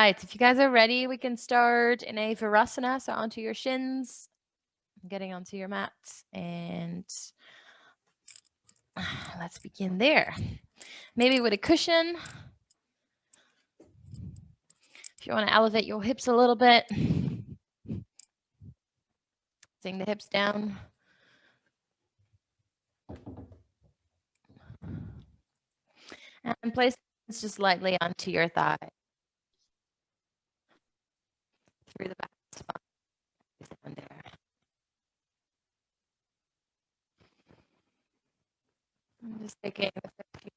right, if you guys are ready, we can start in a Virasana, so onto your shins, getting onto your mat, and let's begin there. Maybe with a cushion. If you want to elevate your hips a little bit, sink the hips down. And place it just lightly onto your thigh. Through the back spine. Down there. I'm just taking a few.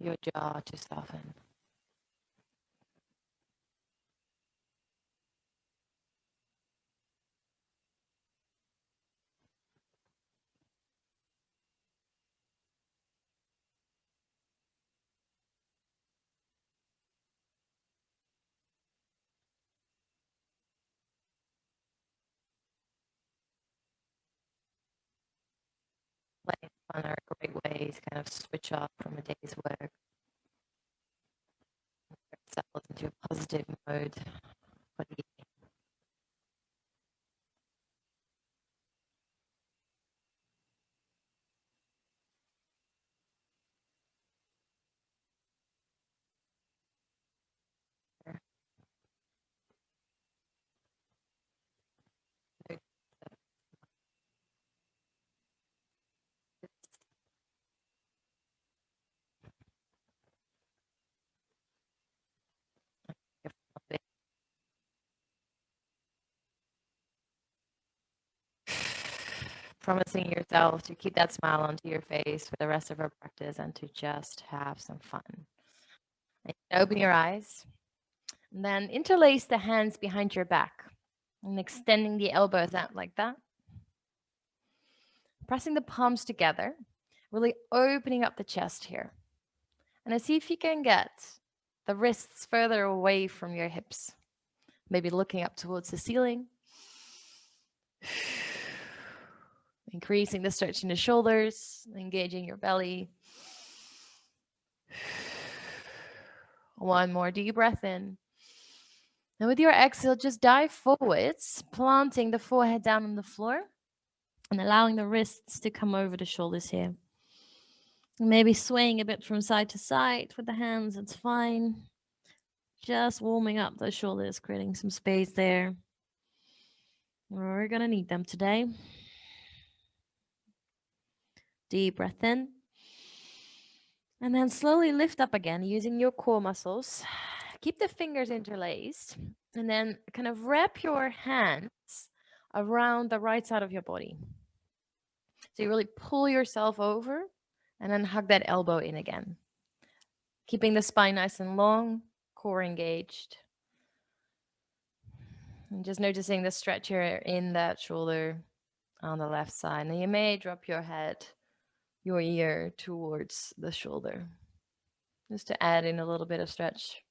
Your jaw to soften. Light fun are a great way to kind of switch off from a day's work. Settle into a positive mode for the evening. Promising yourself to keep that smile onto your face for the rest of our practice and to just have some fun. And open your eyes and then interlace the hands behind your back and extending the elbows out like that. Pressing the palms together, really opening up the chest here. And see if you can get the wrists further away from your hips. Maybe looking up towards the ceiling. Increasing the stretch in the shoulders, engaging your belly. One more deep breath in. And with your exhale, just dive forwards, planting the forehead down on the floor and allowing the wrists to come over the shoulders here. Maybe swaying a bit from side to side with the hands, it's fine. Just warming up those shoulders, creating some space there. We're going to need them today. Deep breath in. And then slowly lift up again using your core muscles. Keep the fingers interlaced. And then kind of wrap your hands around the right side of your body. So you really pull yourself over and then hug that elbow in again. Keeping the spine nice and long, core engaged. And just noticing the stretch here in that shoulder on the left side. And you may drop your head, your ear towards the shoulder, just to add in a little bit of stretch.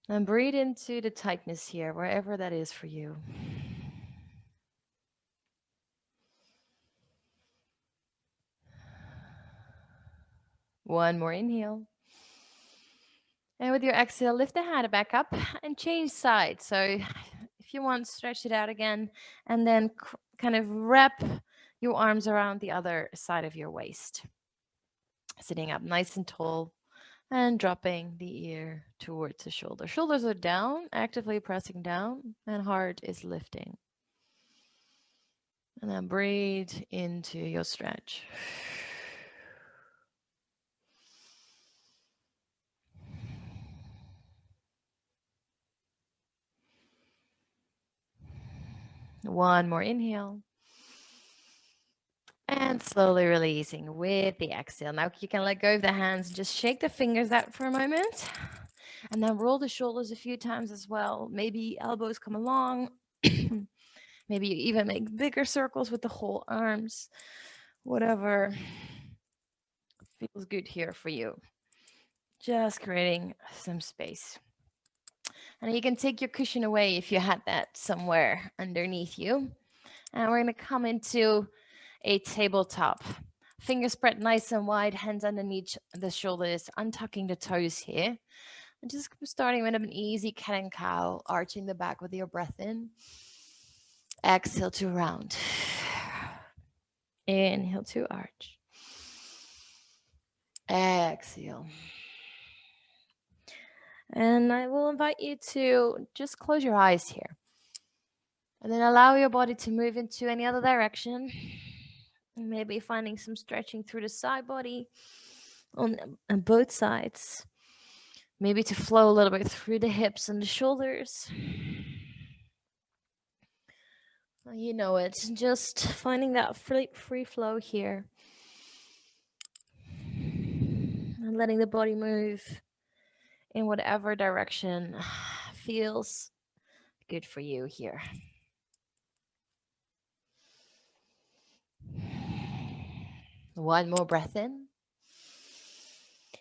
And breathe into the tightness here, wherever that is for you. One more inhale. And with your exhale, lift the hand back up and change sides. So if you want, stretch it out again, and then kind of wrap your arms around the other side of your waist. Sitting up nice and tall and dropping the ear towards the shoulder. Shoulders are down, actively pressing down, and heart is lifting. And then breathe into your stretch. One more inhale. And slowly releasing with the exhale. Now you can let go of the hands, just shake the fingers out for a moment. And then roll the shoulders a few times as well. Maybe elbows come along. Maybe you even make bigger circles with the whole arms. Whatever feels good here for you. Just creating some space. And you can take your cushion away if you had that somewhere underneath you. And we're going to come into a tabletop. Fingers spread nice and wide, hands underneath the shoulders, untucking the toes here. And just starting with an easy cat and cow, arching the back with your breath in. Exhale to round. Inhale to arch. Exhale. And I will invite you to just close your eyes here. And then allow your body to move into any other direction. Maybe finding some stretching through the side body on both sides. Maybe to flow a little bit through the hips and the shoulders. You know it. Just finding that free flow here. And letting the body move in whatever direction feels good for you here. One more breath in.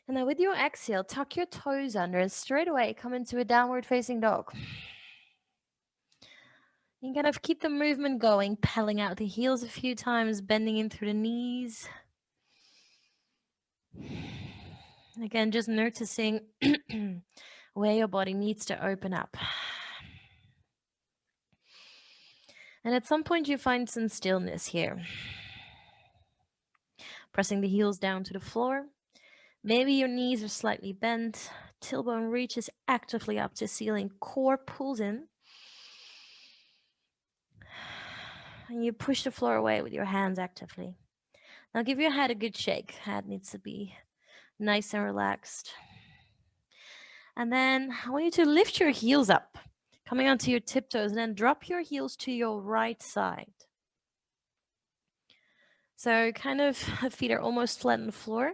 And then with your exhale, tuck your toes under and straight away come into a downward facing dog. You kind of keep the movement going, pedaling out the heels a few times, bending in through the knees. Again, just noticing where your body needs to open up. And at some point you find some stillness here. Pressing the heels down to the floor. Maybe your knees are slightly bent. Tailbone reaches actively up to ceiling. Core pulls in. And you push the floor away with your hands actively. Now give your head a good shake. Head needs to be nice and relaxed. And then I want you to lift your heels up, coming onto your tiptoes, and then drop your heels to your right side. So kind of feet are almost flat on the floor.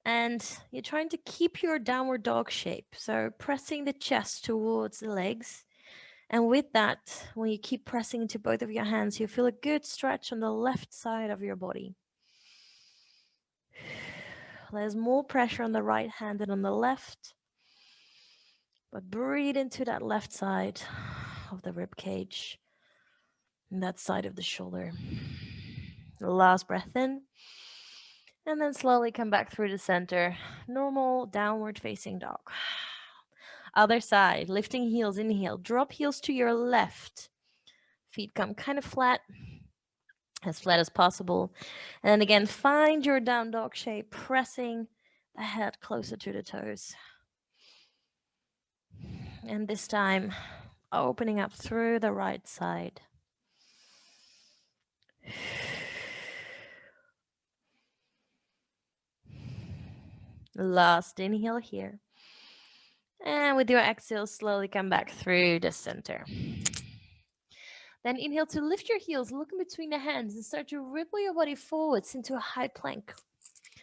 And you're trying to keep your downward dog shape. So pressing the chest towards the legs. And with that, when you keep pressing into both of your hands, you feel a good stretch on the left side of your body. There's more pressure on the right hand than on the left. But breathe into that left side of the rib cage and that side of the shoulder. Last breath in. And then slowly come back through the center. Normal downward facing dog. Other side, lifting heels, inhale. Drop heels to your left. Feet come kind of flat as possible. And then again, find your down dog shape, pressing the head closer to the toes. And this time, opening up through the right side. Last inhale here. And with your exhale, slowly come back through the center. Then inhale to lift your heels, look in between the hands, and start to ripple your body forwards into a high plank.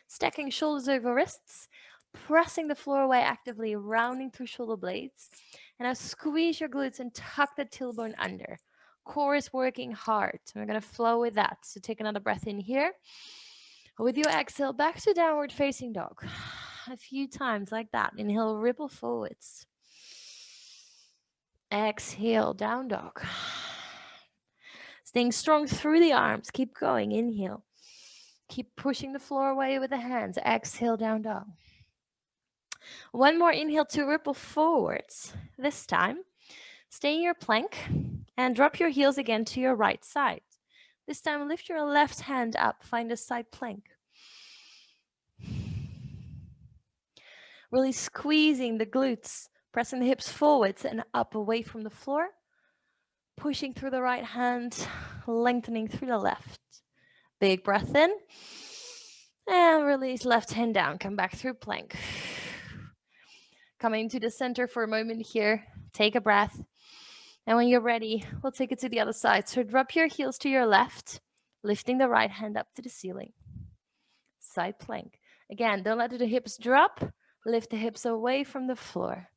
Stacking shoulders over wrists, pressing the floor away actively, rounding through shoulder blades. And now squeeze your glutes and tuck the tailbone under. Core is working hard. And we're going to flow with that. So take another breath in here. With your exhale, back to downward facing dog. A few times like that. Inhale, ripple forwards. Exhale, down dog. Staying strong through the arms. Keep going. Inhale. Keep pushing the floor away with the hands. Exhale, down dog. One more inhale to ripple forwards. This time, stay in your plank and drop your heels again to your right side. This time, lift your left hand up. Find a side plank. Really squeezing the glutes, pressing the hips forwards and up away from the floor. Pushing through the right hand, lengthening through the left. Big breath in. And release left hand down. Come back through plank. Coming to the center for a moment here. Take a breath. And when you're ready, we'll take it to the other side. So drop your heels to your left, lifting the right hand up to the ceiling. Side plank. Again, don't let the hips drop. Lift the hips away from the floor.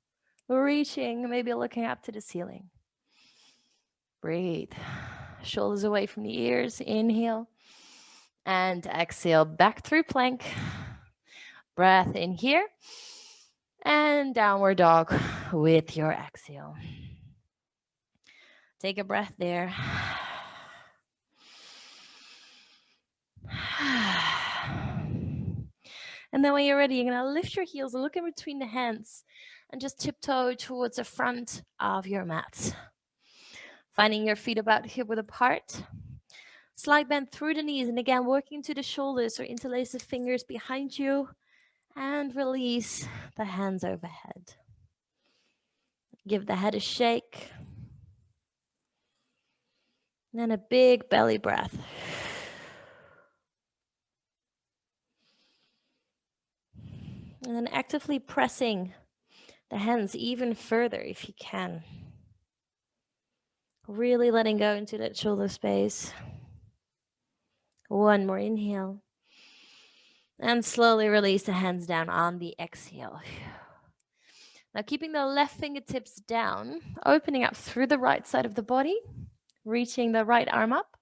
Reaching, maybe looking up to the ceiling. Breathe. Shoulders away from the ears. Inhale. And exhale back through plank. Breath in here. And downward dog with your exhale. Take a breath there. And then when you're ready, you're going to lift your heels, look in between the hands, and just tiptoe towards the front of your mat. Finding your feet about hip-width apart. Slight bend through the knees, and again, working to the shoulders or interlace the fingers behind you, and release the hands overhead. Give the head a shake. And then a big belly breath. And then actively pressing the hands even further if you can. Really letting go into that shoulder space. One more inhale. And slowly release the hands down on the exhale. Now keeping the left fingertips down, opening up through the right side of the body, reaching the right arm up.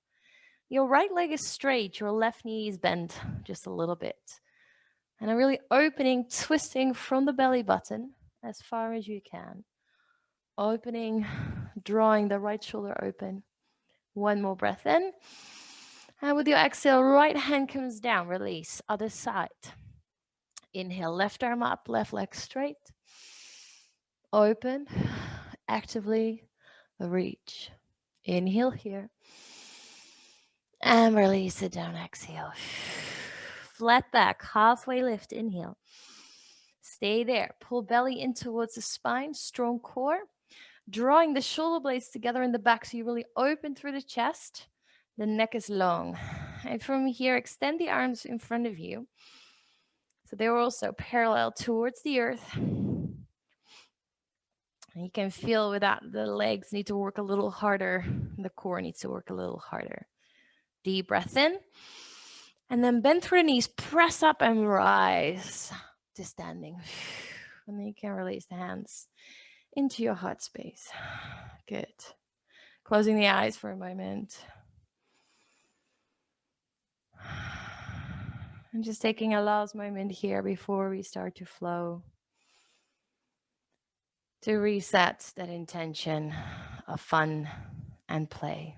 Your right leg is straight, your left knee is bent just a little bit. And I'm really opening, twisting from the belly button as far as you can. Opening, drawing the right shoulder open. One more breath in. And with your exhale, right hand comes down, release, other side. Inhale, left arm up, left leg straight. Open, actively reach. Inhale here. And release it down, exhale. Flat back, halfway lift, inhale. Stay there. Pull belly in towards the spine, strong core. Drawing the shoulder blades together in the back so you really open through the chest. The neck is long. And from here, extend the arms in front of you. So they're also parallel towards the earth. And you can feel that the legs need to work a little harder. The core needs to work a little harder. Deep breath in. And then bend through the knees, press up and rise to standing. And then you can release the hands into your heart space. Good. Closing the eyes for a moment. And just taking a last moment here before we start to flow. To reset that intention of fun and play.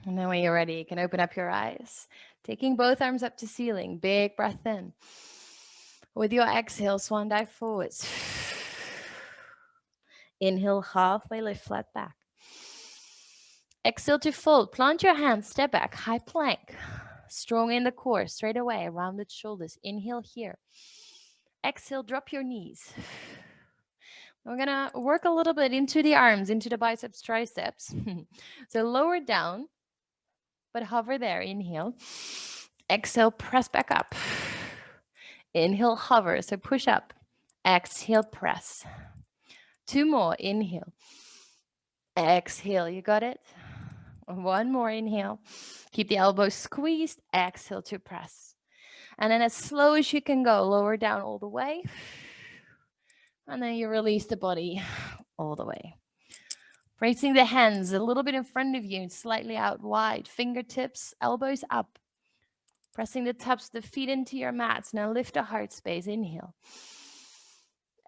And then when you're ready, you can open up your eyes. Taking both arms up to ceiling. Big breath in. With your exhale, swan dive forwards. Inhale, halfway lift, flat back. Exhale to fold. Plant your hands, step back, high plank. Strong in the core, straight away, rounded shoulders. Inhale here. Exhale, drop your knees. We're going to work a little bit into the arms, into the biceps, triceps. So lower down, but hover there. Inhale. Exhale, press back up. Inhale, hover. So push up. Exhale, press. Two more. Inhale. Exhale. You got it? One more. Inhale. Keep the elbows squeezed. Exhale to press. And then as slow as you can go, lower down all the way. And then you release the body all the way. Placing the hands a little bit in front of you, slightly out wide. Fingertips, elbows up. Pressing the tops of the feet into your mats. Now lift the heart space. Inhale.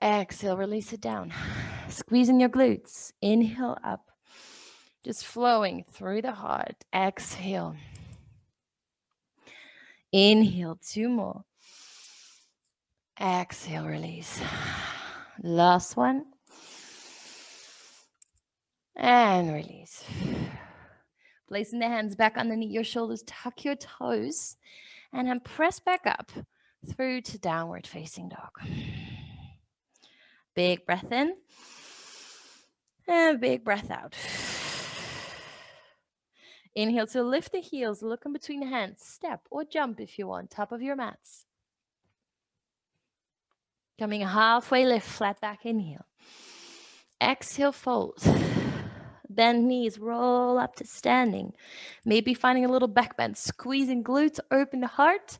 Exhale, release it down. Squeezing your glutes. Inhale up. Just flowing through the heart. Exhale. Inhale, 2 more. Exhale, release. Last one. And release. Placing the hands back underneath your shoulders, tuck your toes, and then press back up through to downward facing dog. Big breath in, and big breath out. Inhale to lift the heels, look in between the hands, step or jump if you want, top of your mats. Coming halfway lift, flat back, inhale. Exhale, fold. Bend knees, roll up to standing. Maybe finding a little back bend, squeezing glutes, open the heart.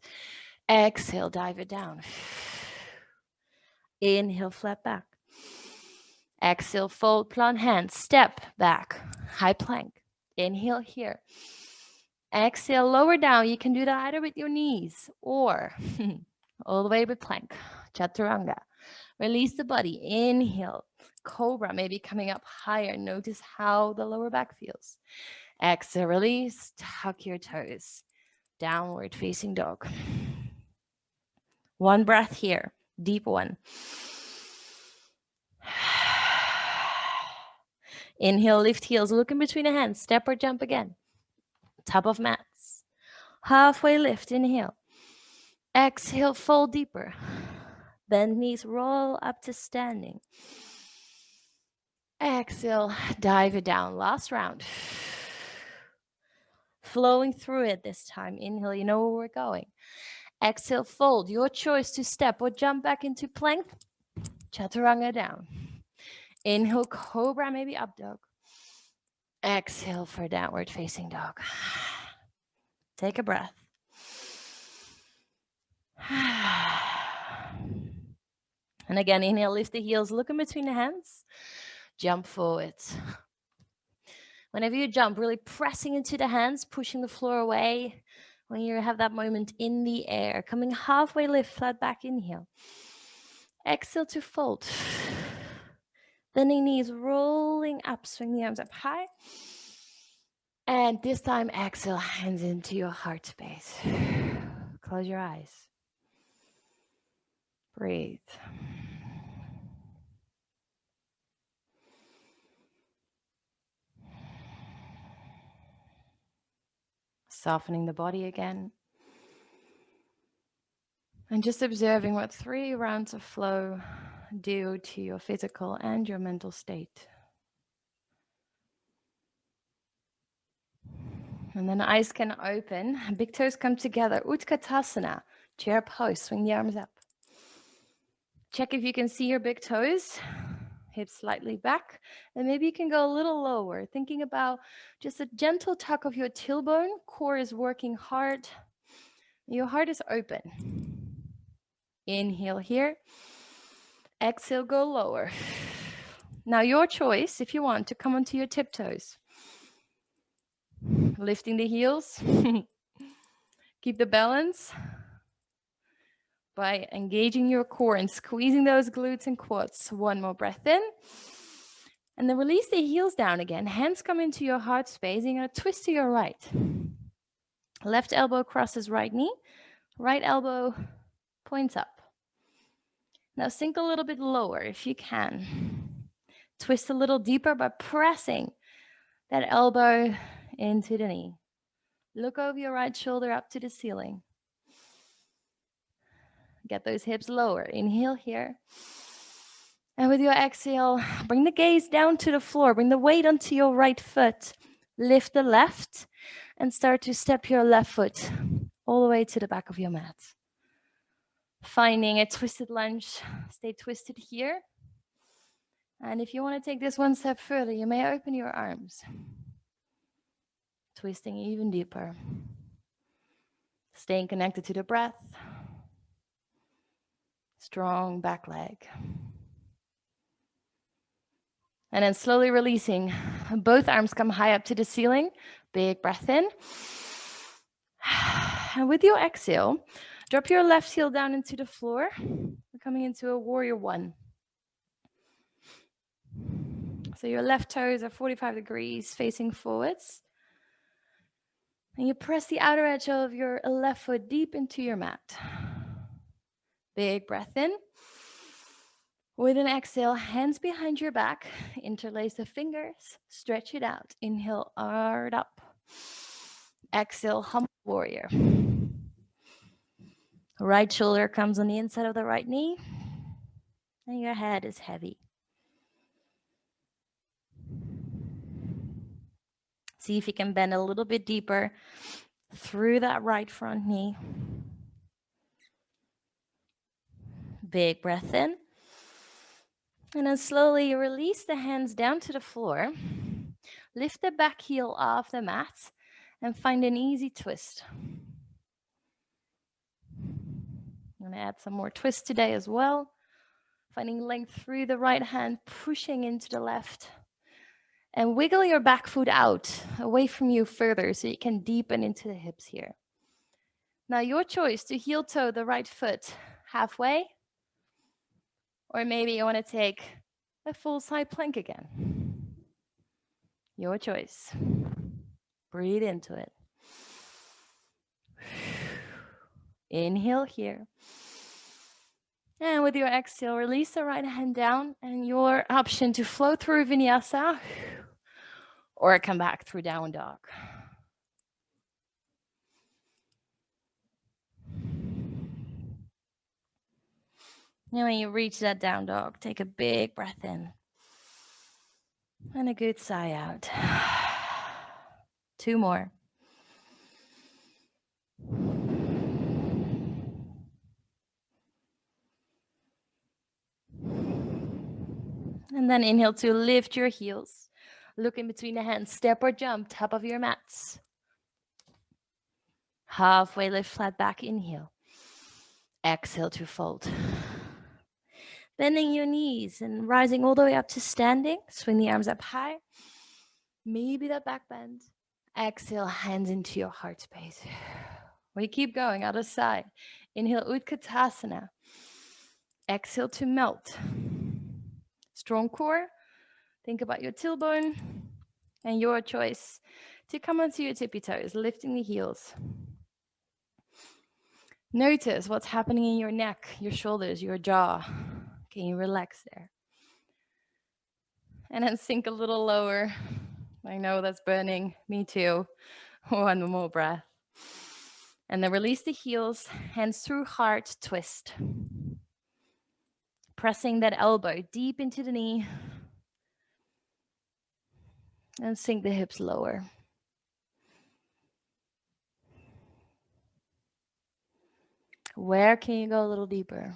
Exhale, dive it down. Inhale, flat back. Exhale, fold, plant hands, step back, high plank. Inhale here. Exhale, lower down. You can do that either with your knees or all the way with plank, chaturanga. Release the body. Inhale, cobra, maybe coming up higher. Notice how the lower back feels. Exhale, release, tuck your toes. Downward facing dog. One breath here, deep one. Inhale, lift heels, look in between the hands, step or jump again. Top of mats. Halfway lift, inhale. Exhale, fold deeper. Bend knees, roll up to standing. Exhale, dive it down. Last round. Flowing through it this time. Inhale, you know where we're going. Exhale, fold. Your choice to step or jump back into plank. Chaturanga down. Inhale, cobra, maybe up dog. Exhale for downward facing dog. Take a breath. And again, inhale, lift the heels, look in between the hands. Jump forwards. Whenever you jump, really pressing into the hands, pushing the floor away. When you have that moment in the air, coming halfway lift, flat back, inhale. Exhale to fold. Bending knees, rolling up, swing the arms up high. And this time, exhale, hands into your heart space. Close your eyes. Breathe. Softening the body again. And just observing what 3 rounds of flow do to your physical and your mental state. And then eyes can open. Big toes come together. Utkatasana. Chair pose. Swing the arms up. Check if you can see your big toes. Hips slightly back. And maybe you can go a little lower. Thinking about just a gentle tuck of your tailbone. Core is working hard. Your heart is open. Inhale here. Exhale, go lower. Now your choice, if you want, to come onto your tiptoes. Lifting the heels. Keep the balance by engaging your core and squeezing those glutes and quads. One more breath in. And then release the heels down again. Hands come into your heart space. You're going to twist to your right. Left elbow crosses right knee. Right elbow points up. Now sink a little bit lower if you can. Twist a little deeper by pressing that elbow into the knee. Look over your right shoulder up to the ceiling. Get those hips lower. Inhale here. And with your exhale, bring the gaze down to the floor. Bring the weight onto your right foot. Lift the left and start to step your left foot all the way to the back of your mat. Finding a twisted lunge. Stay twisted here. And if you want to take this one step further, you may open your arms. Twisting even deeper. Staying connected to the breath. Strong back leg. And then slowly releasing. Both arms come high up to the ceiling. Big breath in. And with your exhale, drop your left heel down into the floor. We're coming into a warrior one. So your left toes are 45 degrees facing forwards. And you press the outer edge of your left foot deep into your mat. Big breath in. With an exhale, hands behind your back, interlace the fingers, stretch it out. Inhale, arch up. Exhale, humble warrior. Right shoulder comes on the inside of the right knee, and your head is heavy. See if you can bend a little bit deeper through that right front knee. Big breath in. And then slowly release the hands down to the floor. Lift the back heel off the mat and find an easy twist. I'm going to add some more twist today as well. Finding length through the right hand, pushing into the left. And wiggle your back foot out, away from you further, so you can deepen into the hips here. Now your choice to heel toe the right foot halfway, or maybe you want to take a full side plank again. Your choice. Breathe into it. Inhale here. And with your exhale, release the right hand down, and your option to flow through vinyasa or come back through downward dog. Now when you reach that down dog, take a big breath in and a good sigh out. 2 more. And then inhale to lift your heels. Look in between the hands, step or jump, top of your mats. Halfway lift flat back, inhale. Exhale to fold. Bending your knees and rising all the way up to standing. Swing the arms up high. Maybe that back bend. Exhale, hands into your heart space. We keep going, other side. Inhale, Utkatasana. Exhale to melt. Strong core. Think about your tailbone and your choice to come onto your tippy toes, lifting the heels. Notice what's happening in your neck, your shoulders, your jaw. Can you relax there? And then sink a little lower. I know that's burning. Me too. One more breath. And then release the heels, hands through heart, twist. Pressing that elbow deep into the knee. And sink the hips lower. Where can you go a little deeper?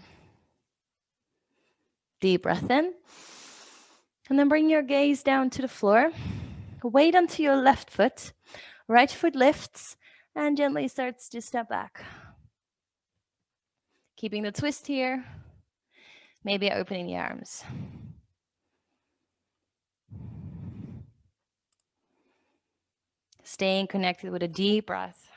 Deep breath in. And then bring your gaze down to the floor. Wait until your left foot. Right foot lifts and gently starts to step back. Keeping the twist here. Maybe opening the arms. Staying connected with a deep breath.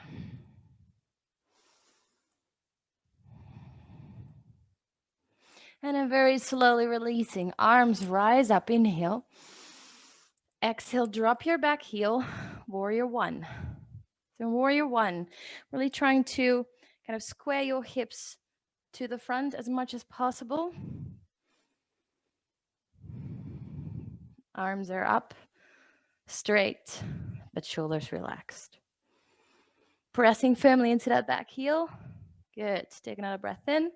And then very slowly releasing. Arms rise up, inhale. Exhale, drop your back heel. Warrior one. So warrior one, really trying to kind of square your hips to the front as much as possible. Arms are up, straight, but shoulders relaxed. Pressing firmly into that back heel. Good. Take another breath in.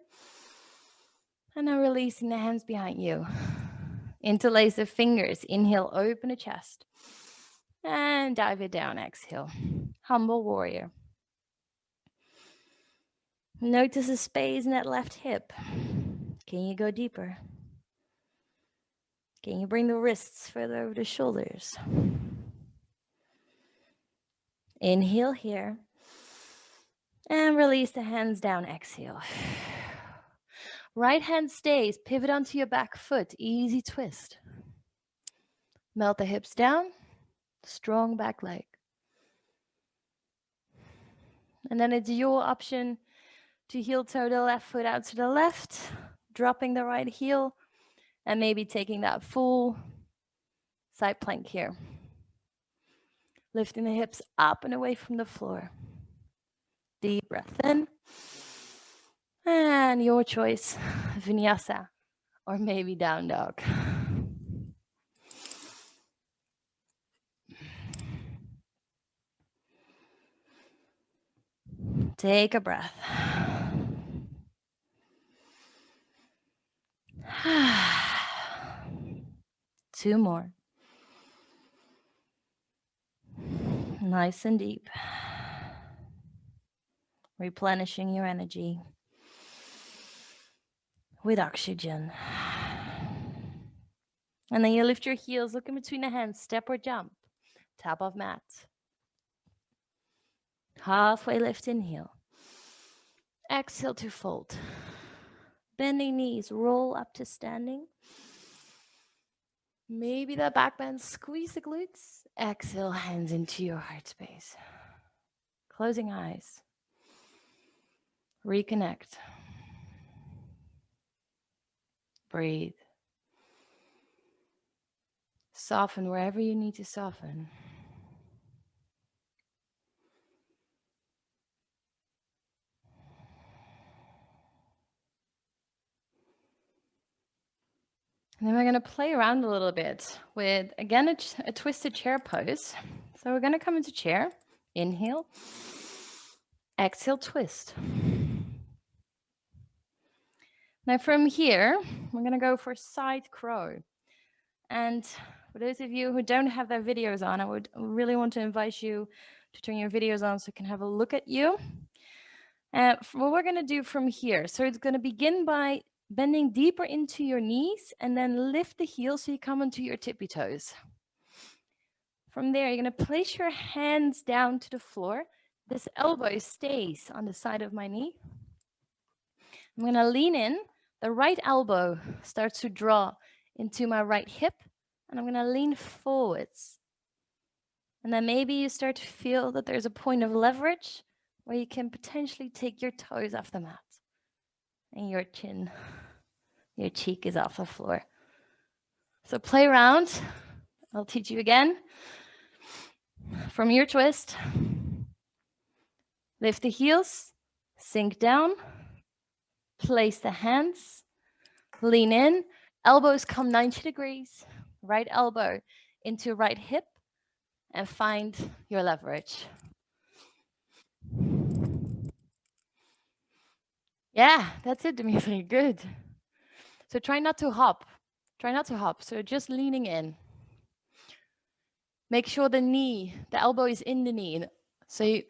And now releasing the hands behind you. Interlace the fingers. Inhale, open the chest. And dive it down, exhale. Humble warrior. Notice the space in that left hip. Can you go deeper? Can you bring the wrists further over the shoulders? Inhale here. And release the hands down, exhale. Right hand stays, pivot onto your back foot, easy twist. Melt the hips down, strong back leg. And then it's your option to heel toe the left foot out to the left, dropping the right heel, and maybe taking that full side plank here. Lifting the hips up and away from the floor. Deep breath in. And your choice, vinyasa, or maybe down dog. Take a breath. 2 more. Nice and deep. Replenishing your energy with oxygen. And then you lift your heels, look in between the hands, step or jump, top of mat. Halfway lift, inhale. Exhale to fold. Bending knees, roll up to standing. Maybe that back bend, squeeze the glutes. Exhale, hands into your heart space. Closing eyes. Reconnect. Breathe. Soften wherever you need to soften. And then we're going to play around a little bit with, again, a twisted chair pose. So we're going to come into chair. Inhale. Exhale, twist. Now from here, we're going to go for side crow. And for those of you who don't have their videos on, I would really want to invite you to turn your videos on so I can have a look at you. What we're going to do from here, so it's going to begin by bending deeper into your knees and then lift the heels so you come onto your tippy toes. From there, you're going to place your hands down to the floor. This elbow stays on the side of my knee. I'm going to lean in. The right elbow starts to draw into my right hip, and I'm going to lean forwards. And then maybe you start to feel that there's a point of leverage where you can potentially take your toes off the mat. And your chin, your cheek is off the floor. So play around. I'll teach you again. From your twist, lift the heels, sink down, place the hands, lean in, elbows come 90 degrees, right elbow into right hip, and find your leverage. Yeah, that's it, Dimitri, good. So try not to hop. Try not to hop, so just leaning in. Make sure the elbow is in the knee, so you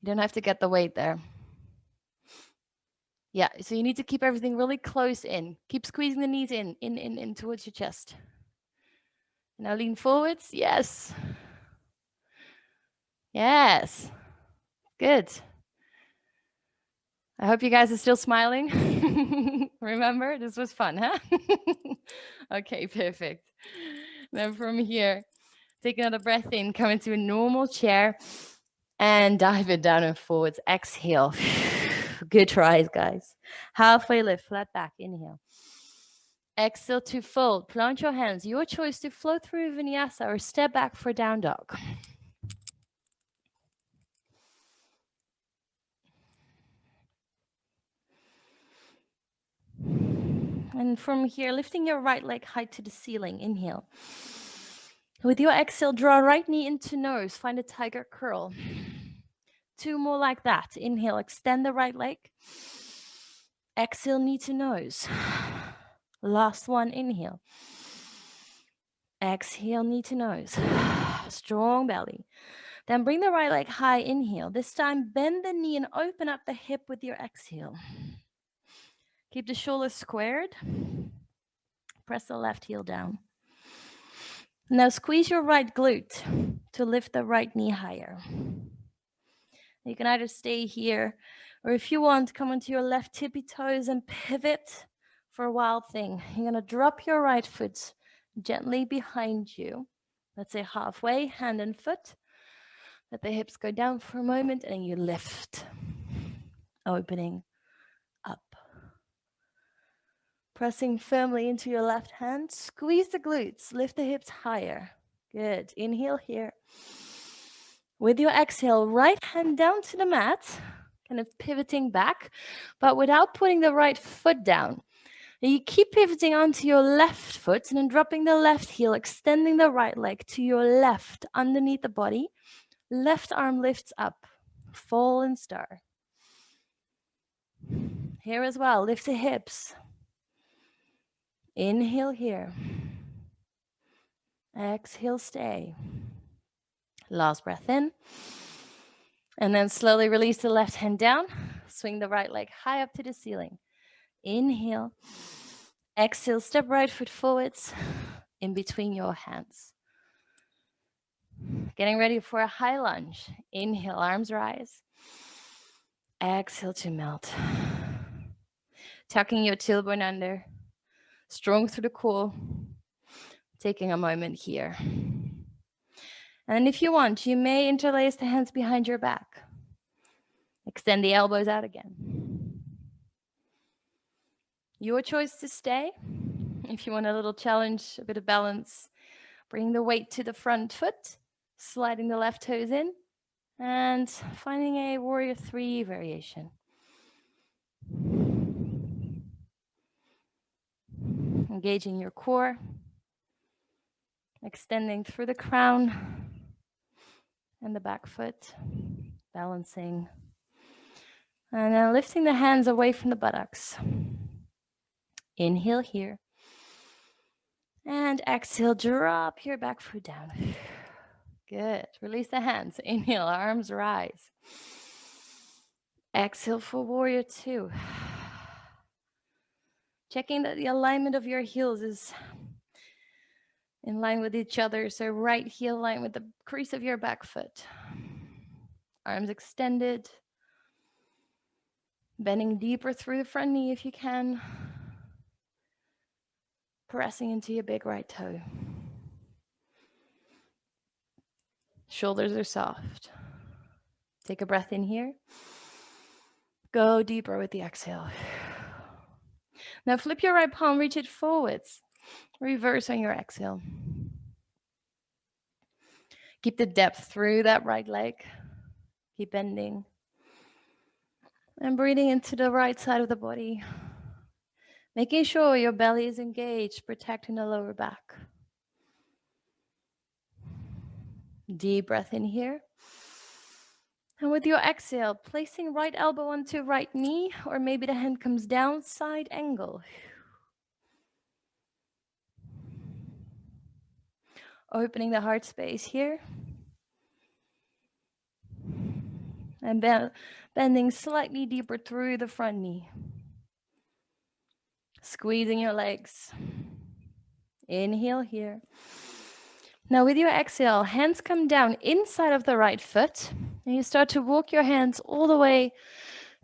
don't have to get the weight there. Yeah, so you need to keep everything really close in. Keep squeezing the knees in towards your chest. Now lean forwards, yes. Yes, good. I hope you guys are still smiling. Remember, this was fun, huh? Okay, perfect. Then from here, take another breath in, come into a normal chair and dive it down and forwards. Exhale. Good tries, guys. Halfway lift, flat back, inhale. Exhale to fold, plant your hands. Your choice to flow through vinyasa or step back for down dog. And from here, lifting your right leg high to the ceiling, inhale. With your exhale, draw right knee into nose, find a tiger curl. 2 more like that. Inhale, extend the right leg. Exhale, knee to nose. Last one, inhale. Exhale, knee to nose. Strong belly. Then bring the right leg high, inhale. This time, bend the knee and open up the hip with your exhale. Keep the shoulders squared. Press the left heel down. Now squeeze your right glute to lift the right knee higher. You can either stay here, or if you want, come onto your left tippy toes and pivot for a wild thing. You're gonna drop your right foot gently behind you. Let's say halfway, hand and foot. Let the hips go down for a moment and you lift, opening up. Pressing firmly into your left hand, squeeze the glutes, lift the hips higher. Good, inhale here. With your exhale, right hand down to the mat, kind of pivoting back, but without putting the right foot down. And you keep pivoting onto your left foot and then dropping the left heel, extending the right leg to your left underneath the body. Left arm lifts up, fallen star. Here as well, lift the hips. Inhale here. Exhale, stay. Last breath in. And then slowly release the left hand down. Swing the right leg high up to the ceiling. Inhale. Exhale, step right foot forwards in between your hands. Getting ready for a high lunge. Inhale, arms rise. Exhale to melt. Tucking your tailbone under. Strong through the core. Taking a moment here. And if you want, you may interlace the hands behind your back. Extend the elbows out again. Your choice to stay. If you want a little challenge, a bit of balance, bring the weight to the front foot, sliding the left toes in, and finding a warrior 3 variation. Engaging your core, extending through the crown and the back foot, balancing. And then lifting the hands away from the buttocks. Inhale here. And exhale, drop your back foot down. Good. Release the hands. Inhale, arms rise. Exhale for warrior 2. Checking that the alignment of your heels is in line with each other. So right heel line with the crease of your back foot. Arms extended. Bending deeper through the front knee if you can. Pressing into your big right toe. Shoulders are soft. Take a breath in here. Go deeper with the exhale. Now flip your right palm, reach it forwards. Reverse on your exhale. Keep the depth through that right leg. Keep bending. And breathing into the right side of the body. Making sure your belly is engaged, protecting the lower back. Deep breath in here. And with your exhale, placing right elbow onto right knee, or maybe the hand comes down, side angle. Opening the heart space here. And bending slightly deeper through the front knee. Squeezing your legs. Inhale here. Now with your exhale, hands come down inside of the right foot. And you start to walk your hands all the way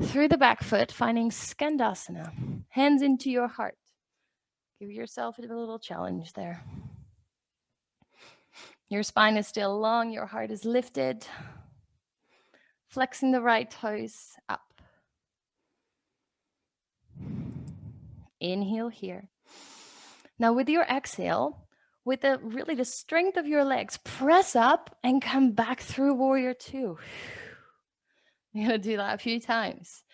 through the back foot, finding Skandasana. Hands into your heart. Give yourself a little challenge there. Your spine is still long, your heart is lifted. Flexing the right toes up. Inhale here. Now with your exhale, with really the strength of your legs, press up and come back through warrior 2. You're going to do that a few times.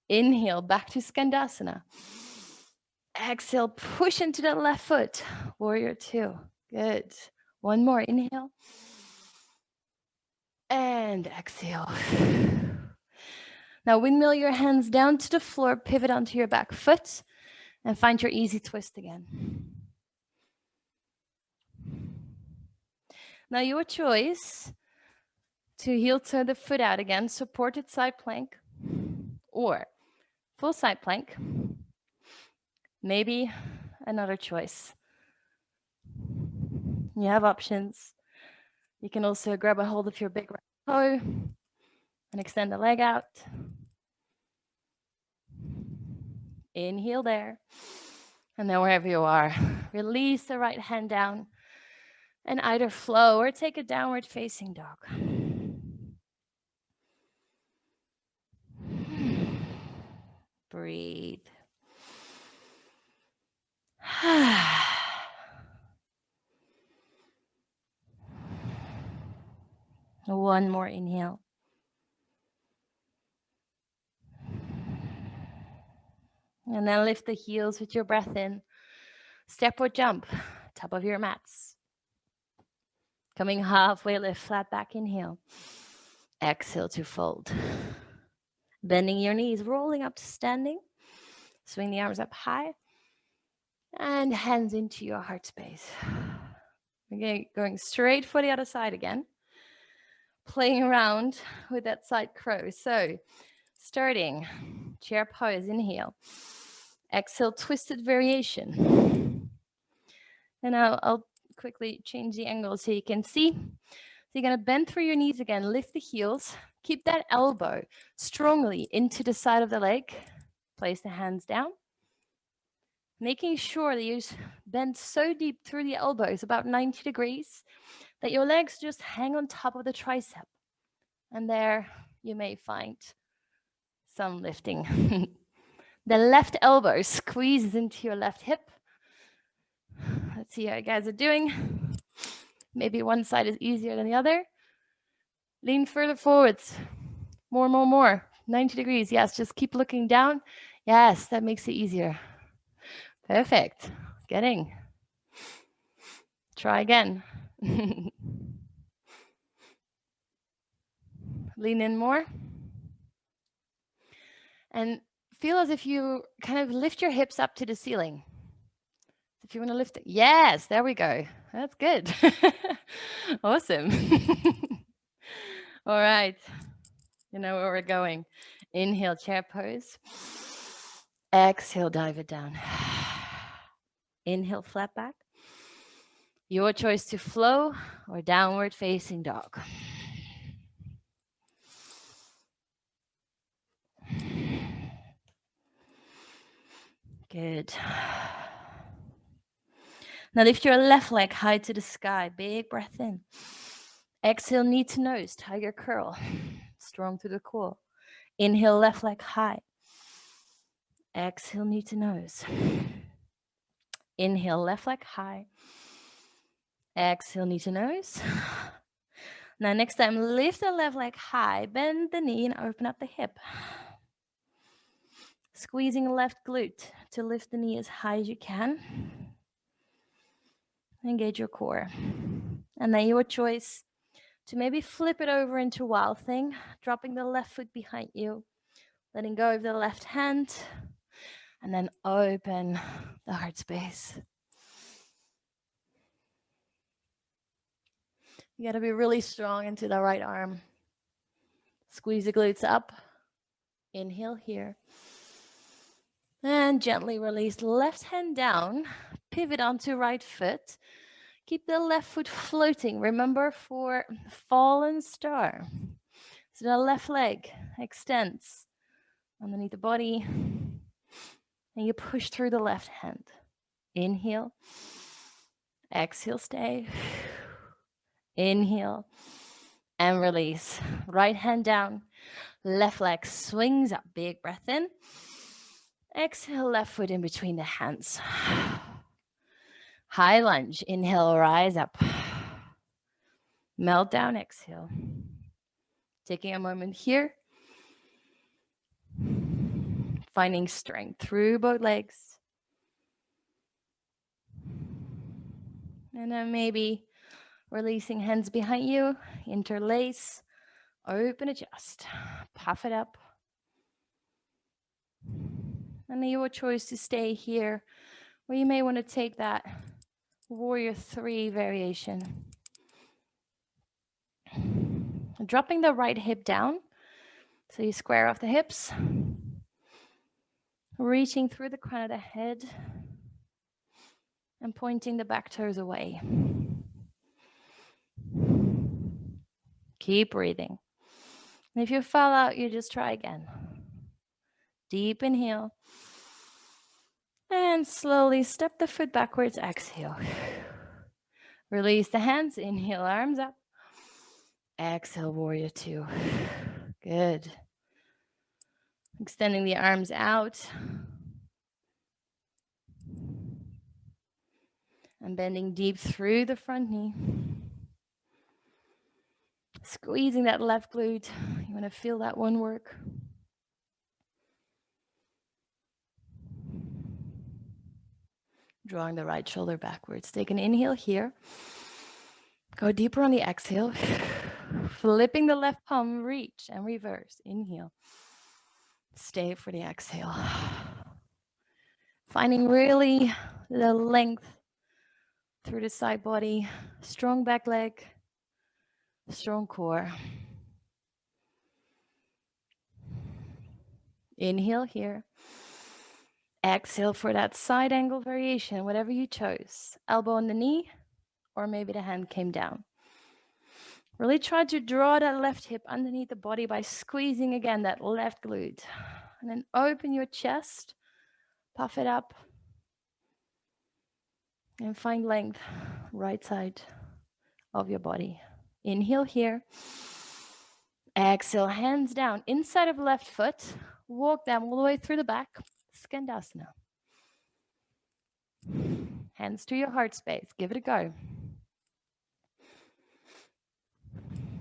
Inhale, back to Skandasana. Exhale, push into the left foot, warrior 2. Good. One more, inhale. And exhale. Now windmill your hands down to the floor, pivot onto your back foot, and find your easy twist again. Now your choice to heel toe the foot out again, supported side plank, or full side plank. Maybe another choice. You have options. You can also grab a hold of your big right toe and extend the leg out. Inhale there. And then wherever you are, release the right hand down and either flow or take a downward facing dog. Breathe. One more inhale. And then lift the heels with your breath in. Step or jump, top of your mats. Coming halfway, lift flat back, inhale. Exhale to fold. Bending your knees, rolling up to standing. Swing the arms up high. And hands into your heart space. Again, going straight for the other side again. Playing around with that side crow. So, starting, chair pose, inhale. Exhale, twisted variation. And I'll quickly change the angle so you can see. So you're going to bend through your knees again, lift the heels, keep that elbow strongly into the side of the leg. Place the hands down. Making sure that you bend so deep through the elbows, about 90 degrees, that your legs just hang on top of the tricep. And there you may find some lifting. The left elbow squeezes into your left hip. Let's see how you guys are doing. Maybe one side is easier than the other. Lean further forwards. More. 90 degrees. Yes, just keep looking down. Yes, that makes it easier. Perfect. Getting. Try again. Lean in more. And feel as if you kind of lift your hips up to the ceiling. If you want to lift it. Yes, there we go. That's good. Awesome. All right. You know where we're going. Inhale, chair pose. Exhale, dive it down. Inhale, flat back. Your choice to flow or downward facing dog. Good. Now lift your left leg high to the sky. Big breath in. Exhale, knee to nose, tiger curl. Strong through the core. Inhale, left leg high. Exhale, knee to nose. Inhale, left leg high. Exhale, knee to nose. Now next time, lift the left leg high, bend the knee and open up the hip. Squeezing the left glute to lift the knee as high as you can. Engage your core. And then your choice to maybe flip it over into Wild Thing, dropping the left foot behind you, letting go of the left hand, and then open the heart space. You got to be really strong into the right arm. Squeeze the glutes up. Inhale here. And gently release left hand down. Pivot onto right foot. Keep the left foot floating. Remember for fallen star. So the left leg extends underneath the body. And you push through the left hand. Inhale. Exhale, stay. Inhale. And release. Right hand down. Left leg swings up. Big breath in. Exhale, left foot in between the hands. High lunge. Inhale, rise up. Melt down, exhale. Taking a moment here. Finding strength through both legs. And then maybe releasing hands behind you. Interlace. Open, adjust. Puff it up. And then your choice to stay here. Or you may want to take that Warrior 3 variation. Dropping the right hip down. So you square off the hips. Reaching through the crown of the head. And pointing the back toes away. Keep breathing. And if you fall out, you just try again. Deep inhale. And slowly step the foot backwards. Exhale. Release the hands. Inhale, arms up. Exhale, warrior 2. Good. Extending the arms out. And bending deep through the front knee. Squeezing that left glute. You want to feel that one work. Drawing the right shoulder backwards. Take an inhale here. Go deeper on the exhale. Flipping the left palm, reach and reverse. Inhale. Stay for the exhale. Finding really the length through the side body. Strong back leg. Strong core. Inhale here. Exhale for that side angle variation, whatever you chose. Elbow on the knee, or maybe the hand came down. Really try to draw that left hip underneath the body by squeezing again that left glute. And then open your chest, puff it up, and find length, right side of your body. Inhale here. Exhale, hands down, inside of left foot. Walk them all the way through the back. Skandasana. Hands to your heart space. Give it a go.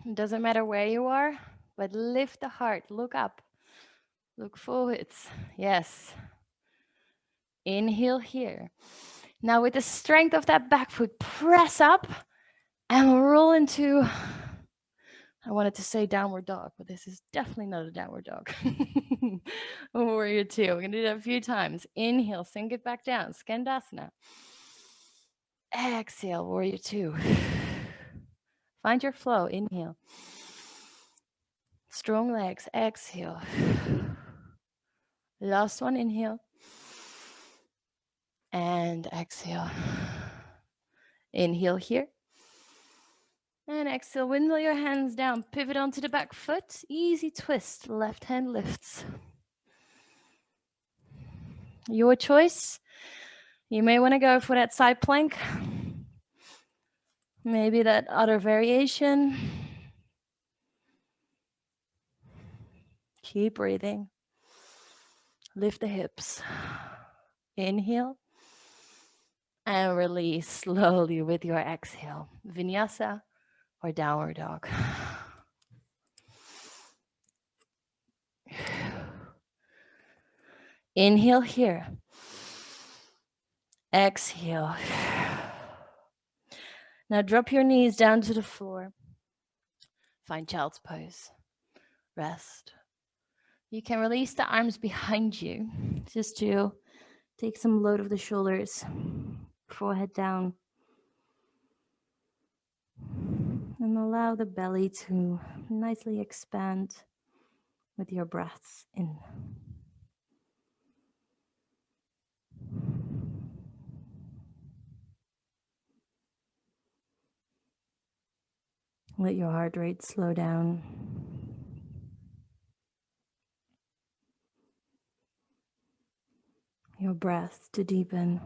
It doesn't matter where you are, but lift the heart. Look up. Look forwards. Yes. Inhale here. Now with the strength of that back foot, press up and roll into, I wanted to say downward dog, but this is definitely not a downward dog. Warrior two. We're going to do that a few times. Inhale, sink it back down. Skandasana. Exhale, warrior two. Find your flow. Inhale. Strong legs. Exhale. Last one. Inhale. And exhale. Inhale here. And exhale, windmill your hands down. Pivot onto the back foot. Easy twist. Left hand lifts. Your choice. You may want to go for that side plank. Maybe that other variation. Keep breathing. Lift the hips. Inhale. And release slowly with your exhale. Vinyasa or downward dog. Inhale here. Exhale. Now drop your knees down to the floor. Find child's pose. Rest. You can release the arms behind you just to take some load of the shoulders. Forehead down. And allow the belly to nicely expand with your breaths in. Let your heart rate slow down. Your breath to deepen.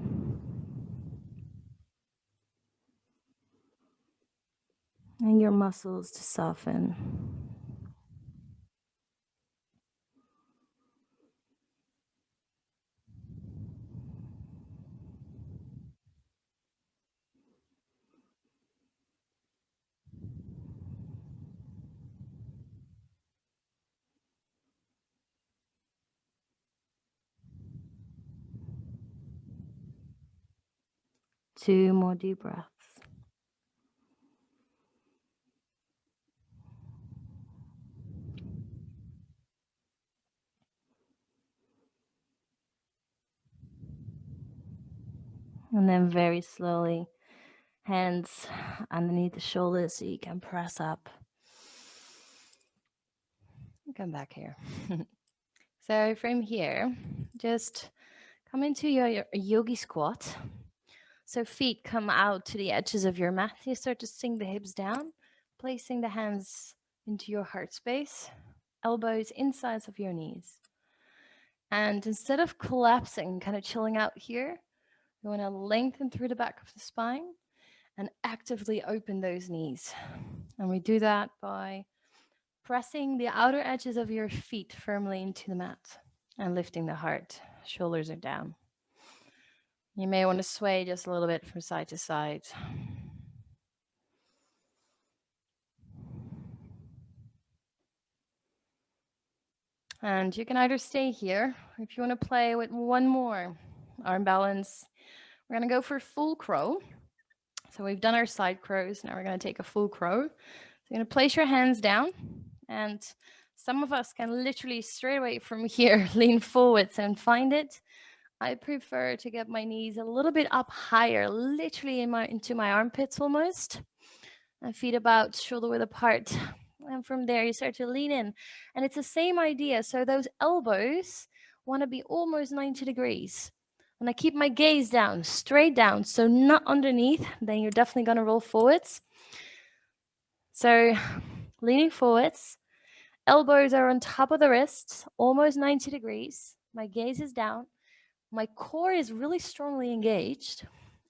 And your muscles to soften. Two more deep breaths. And then very slowly, hands underneath the shoulders so you can press up. Come back here. So from here, just come into your yogi squat. So feet come out to the edges of your mat. You start to sink the hips down, placing the hands into your heart space, elbows inside of your knees. And instead of collapsing, kind of chilling out here, you want to lengthen through the back of the spine and actively open those knees. And we do that by pressing the outer edges of your feet firmly into the mat and lifting the heart. Shoulders are down. You may want to sway just a little bit from side to side. And you can either stay here, or if you want to play with one more arm balance, we're going to go for full crow. So we've done our side crows. Now we're going to take a full crow. So you're going to place your hands down, and some of us can literally straight away from here lean forwards and find it. I prefer to get my knees a little bit up higher, literally into my armpits almost, and feet about shoulder width apart. And from there, you start to lean in. And it's the same idea. So those elbows want to be almost 90 degrees. And I keep my gaze down, straight down, so not underneath. Then you're definitely going to roll forwards. So leaning forwards, elbows are on top of the wrists, almost 90 degrees. My gaze is down. My core is really strongly engaged.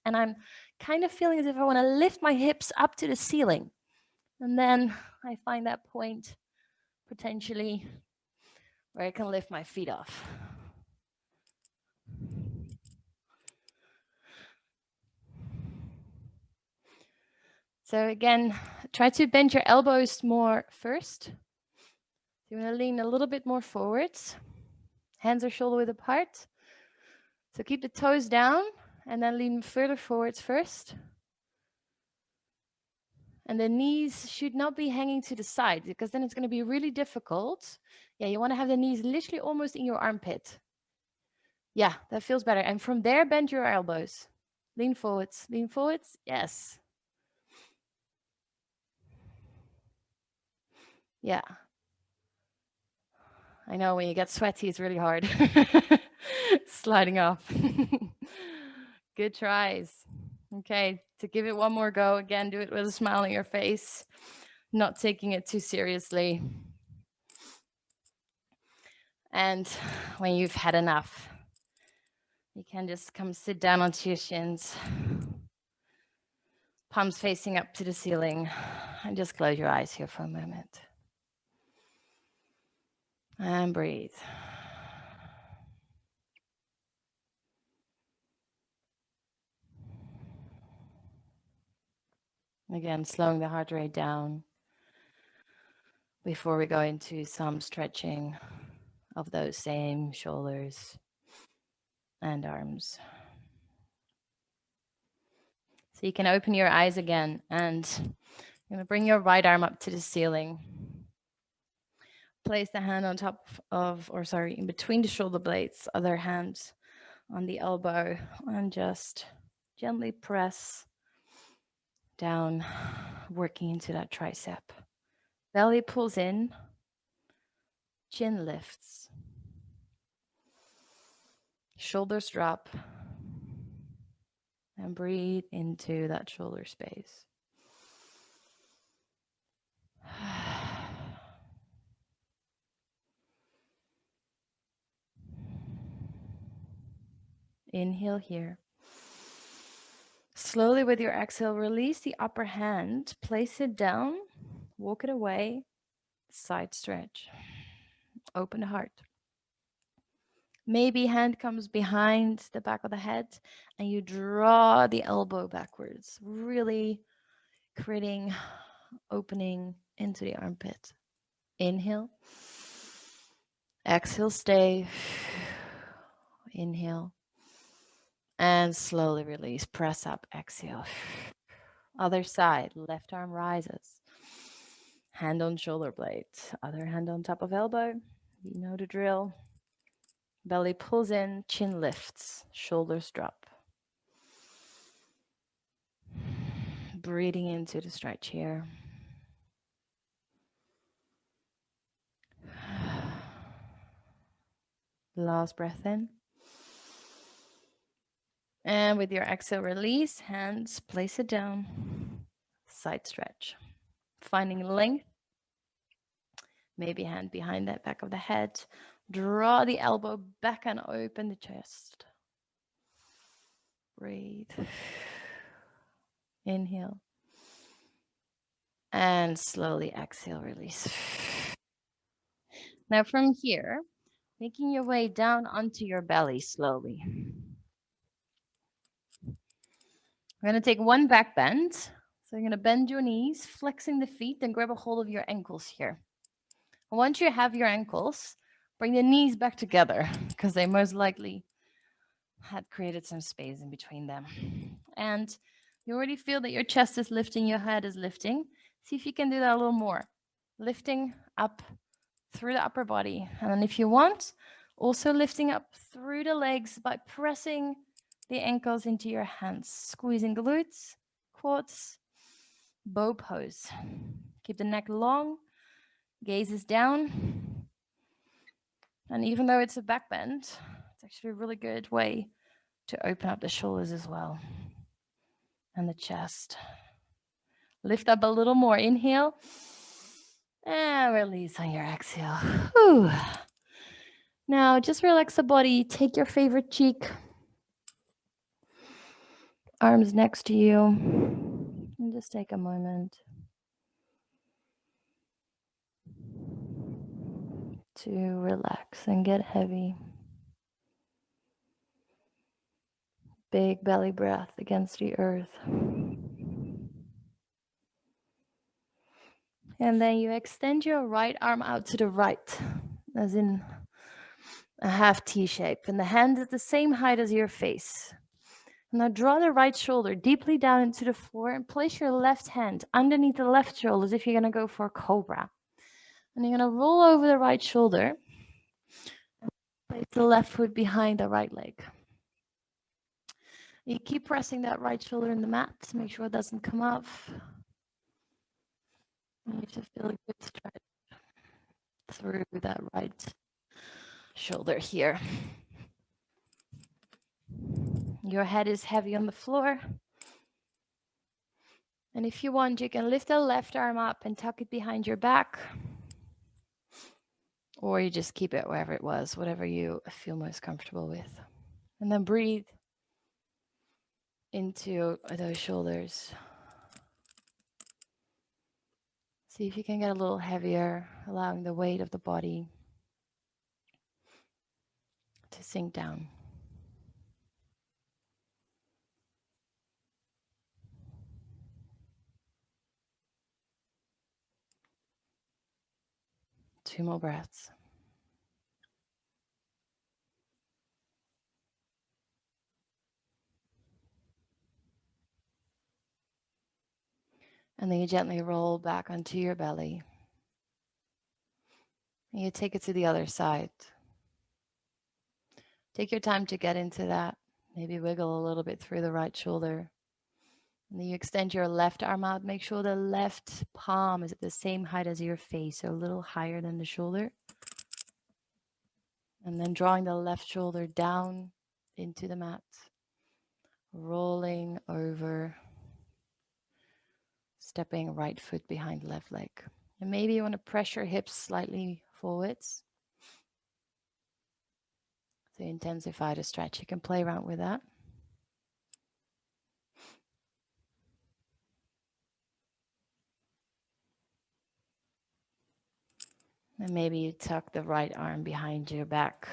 And I'm kind of feeling as if I want to lift my hips up to the ceiling. And then I find that point potentially where I can lift my feet off. So again, try to bend your elbows more first. You're going to lean a little bit more forwards. Hands are shoulder width apart. So keep the toes down and then lean further forwards first. And the knees should not be hanging to the side because then it's going to be really difficult. Yeah, you want to have the knees literally almost in your armpit. Yeah, that feels better. And from there, bend your elbows. Lean forwards. Lean forwards. Yes. Yeah. I know when you get sweaty, it's really hard. Sliding off. Good tries. Okay, to give it one more go, again, do it with a smile on your face, not taking it too seriously. And when you've had enough, you can just come sit down onto your shins, palms facing up to the ceiling, and just close your eyes here for a moment. And breathe. Again, slowing the heart rate down before we go into some stretching of those same shoulders and arms. So you can open your eyes again and you're going to bring your right arm up to the ceiling. Place the hand on top of, or sorry, in between the shoulder blades, other hand on the elbow, and just gently press down, working into that tricep. Belly pulls in, chin lifts, shoulders drop, and breathe into that shoulder space. Inhale here. Slowly with your exhale, release the upper hand, place it down, walk it away, side stretch, open the heart. Maybe hand comes behind the back of the head and you draw the elbow backwards, really creating opening into the armpit. Inhale, exhale, stay, inhale, and slowly release, press up, exhale. Other side, left arm rises, hand on shoulder blade, other hand on top of elbow, you know the drill. Belly pulls in, chin lifts, shoulders drop. Breathing into the stretch here. Last breath in. And with your exhale, release, hands, place it down, side stretch. Finding length, maybe hand behind that back of the head. Draw the elbow back and open the chest. Breathe. Inhale. And slowly exhale, release. Now from here, making your way down onto your belly slowly. We're going to take one back bend. So you're going to bend your knees, flexing the feet, then grab a hold of your ankles here. And once you have your ankles, bring the knees back together because they most likely had created some space in between them. And you already feel that your chest is lifting, your head is lifting. See if you can do that a little more. Lifting up through the upper body. And then if you want, also lifting up through the legs by pressing the ankles into your hands, squeezing glutes, quads, bow pose. Keep the neck long, gaze is down. And even though it's a back bend, it's actually a really good way to open up the shoulders as well and the chest. Lift up a little more. Inhale and release on your exhale. Whew. Now just relax the body. Take your favorite cheek, arms next to you, and just take a moment to relax and get heavy. Big belly breath against the earth. And then you extend your right arm out to the right, as in a half T shape. And the hand is the same height as your face. Now draw the right shoulder deeply down into the floor and place your left hand underneath the left shoulder as if you're going to go for a cobra. And you're going to roll over the right shoulder and place the left foot behind the right leg. You keep pressing that right shoulder in the mat to make sure it doesn't come off. And you just feel a good stretch through that right shoulder here. Your head is heavy on the floor. And if you want, you can lift the left arm up and tuck it behind your back. Or you just keep it wherever it was, whatever you feel most comfortable with. And then breathe into those shoulders. See if you can get a little heavier, allowing the weight of the body to sink down. Two more breaths. And then you gently roll back onto your belly. And you take it to the other side. Take your time to get into that. Maybe wiggle a little bit through the right shoulder. And then you extend your left arm out. Make sure the left palm is at the same height as your face, so a little higher than the shoulder. And then drawing the left shoulder down into the mat. Rolling over. Stepping right foot behind left leg. And maybe you want to press your hips slightly forwards. So intensify the stretch. You can play around with that. And maybe you tuck the right arm behind your back.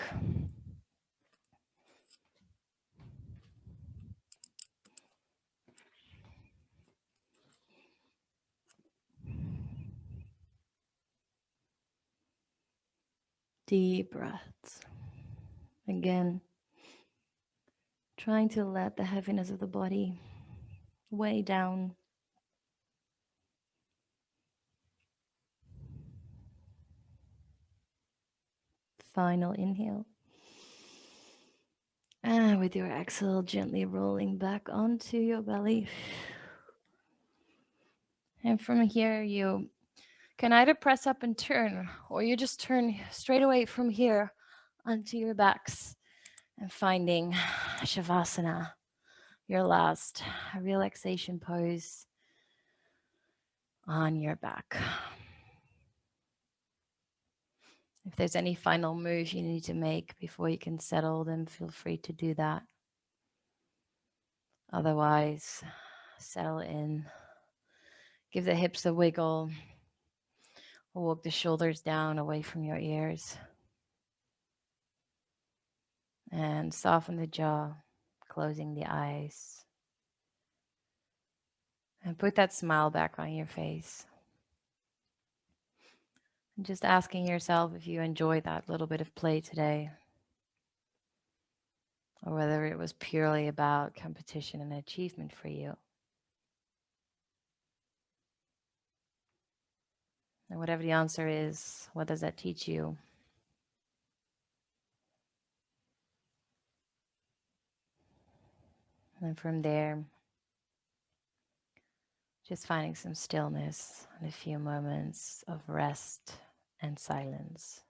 Deep breaths. Again, trying to let the heaviness of the body weigh down. Final inhale. And with your exhale, gently rolling back onto your belly. And from here, you can either press up and turn, or you just turn straight away from here onto your backs and finding Shavasana, your last relaxation pose on your back. If there's any final moves you need to make before you can settle, then feel free to do that. Otherwise, settle in, give the hips a wiggle, Walk the shoulders down away from your ears and soften the jaw, closing the eyes. And put that smile back on your face. And just asking yourself if you enjoyed that little bit of play today, or whether it was purely about competition and achievement for you. And whatever the answer is, what does that teach you? And from there, just finding some stillness and a few moments of rest and silence.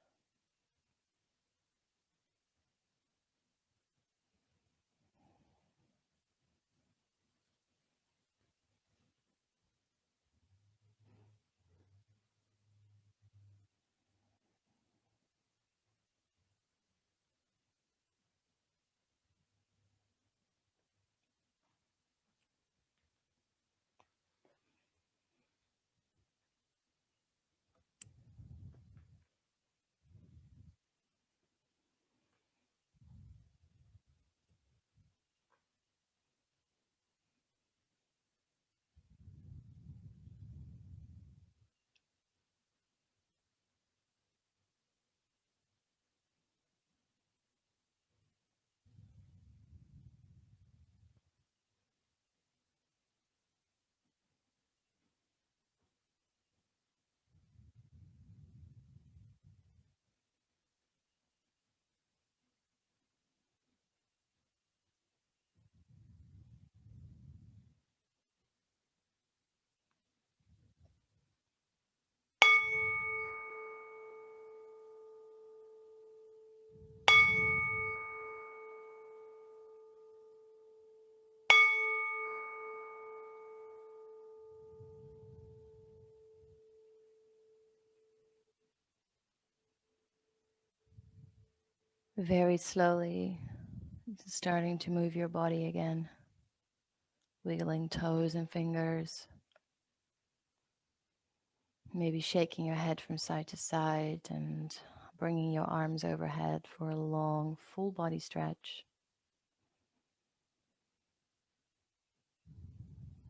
Very slowly, starting to move your body again, wiggling toes and fingers, maybe shaking your head from side to side and bringing your arms overhead for a long, full body stretch.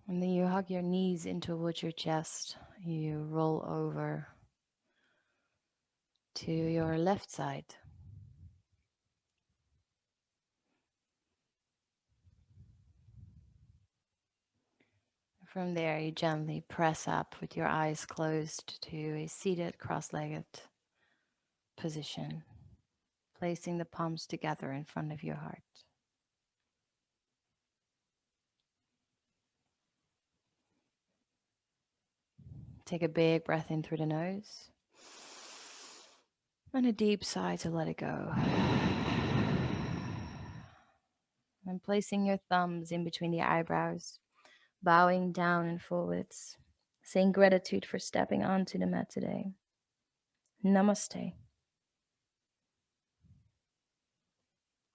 And then you hug your knees in towards your chest. You roll over to your left side. From there, you gently press up with your eyes closed to a seated cross-legged position, placing the palms together in front of your heart. Take a big breath in through the nose and a deep sigh to let it go. And placing your thumbs in between the eyebrows, bowing down and forwards, saying gratitude for stepping onto the mat today. Namaste.